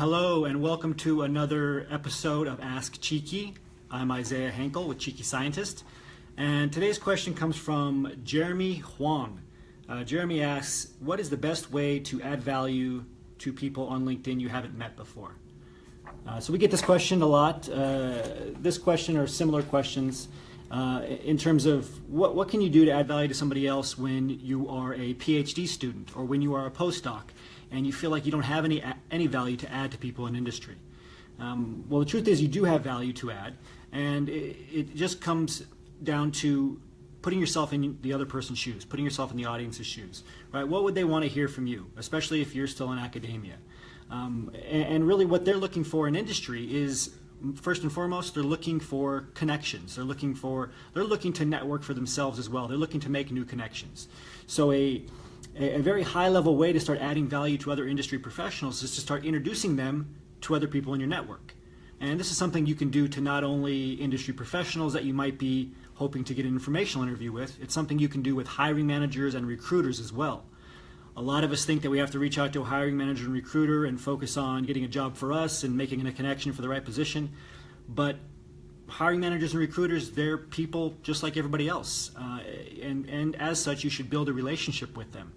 Hello and welcome to another episode of Ask Cheeky. I'm Isaiah Henkel with Cheeky Scientist, and today's question comes from Jeremy Huang. Jeremy asks, what is the best way to add value to people on LinkedIn you haven't met before? So we get this question a lot. This question or similar questions in terms of what can you do to add value to somebody else when you are a PhD student or when you are a postdoc and you feel like you don't have any value to add to people in industry. Well, the truth is you do have value to add, and it just comes down to putting yourself in the other person's shoes, putting yourself in the audience's shoes, right? What would they want to hear from you, especially if you're still in academia? And really what they're looking for in industry is, first and foremost, they're looking for connections. They're looking to network for themselves as well. They're looking to make new connections. So a very high-level way to start adding value to other industry professionals is to start introducing them to other people in your network. And this is something you can do to not only industry professionals that you might be hoping to get an informational interview with, it's something you can do with hiring managers and recruiters as well. A lot of us think that we have to reach out to a hiring manager and recruiter and focus on getting a job for us and making a connection for the right position. But hiring managers and recruiters, they're people just like everybody else. And as such, you should build a relationship with them.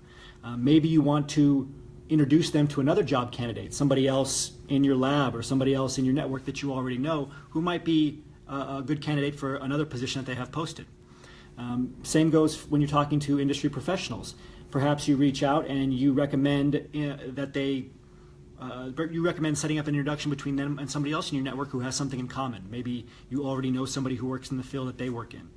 Maybe you want to introduce them to another job candidate, somebody else in your lab or somebody else in your network that you already know who might be a good candidate for another position that they have posted. Same goes when you're talking to industry professionals. Perhaps you reach out and you recommend you recommend setting up an introduction between them and somebody else in your network who has something in common. Maybe you already know somebody who works in the field that they work in.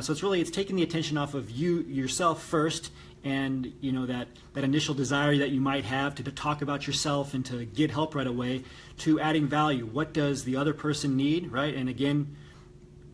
So it's taking the attention off of you yourself first, and that initial desire that you might have to talk about yourself and to get help right away, to adding value. What does the other person need, right? And again,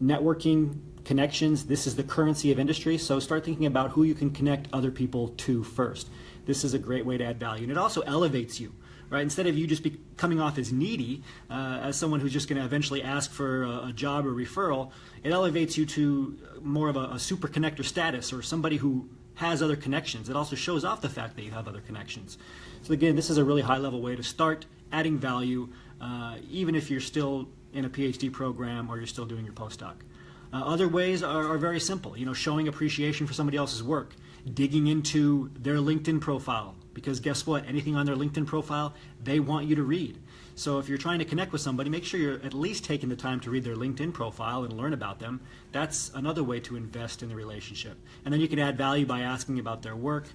networking, connections, this is the currency of industry, so start thinking about who you can connect other people to first. This is a great way to add value, and it also elevates you, right? Instead of you just coming off as needy, as someone who's just going to eventually ask for a job or referral, it elevates you to more of a super connector status, or somebody who has other connections. It also shows off the fact that you have other connections. So again, this is a really high-level way to start adding value, even if you're still in a PhD program or you're still doing your postdoc. Other ways are very simple, showing appreciation for somebody else's work, digging into their LinkedIn profile, because guess what? Anything on their LinkedIn profile, they want you to read. So if you're trying to connect with somebody, make sure you're at least taking the time to read their LinkedIn profile and learn about them. That's another way to invest in the relationship. And then you can add value by asking about their work.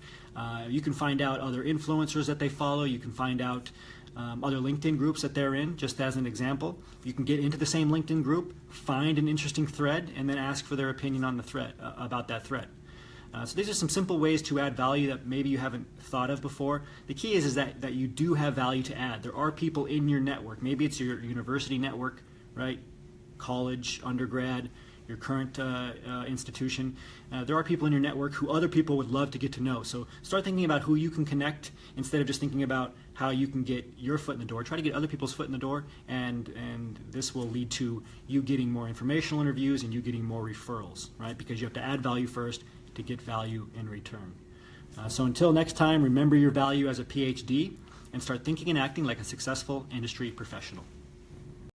You can find out other influencers that they follow. You can find out other LinkedIn groups that they're in, just as an example. You can get into the same LinkedIn group, find an interesting thread, and then ask for their opinion on the thread, about that thread. So these are some simple ways to add value that maybe you haven't thought of before. The key is that you do have value to add. There are people in your network. Maybe it's your university network, right? College, undergrad, your current institution. There are people in your network who other people would love to get to know. So start thinking about who you can connect instead of just thinking about how you can get your foot in the door. Try to get other people's foot in the door, and this will lead to you getting more informational interviews and you getting more referrals, right? Because you have to add value first to get value in return. So until next time, remember your value as a PhD and start thinking and acting like a successful industry professional.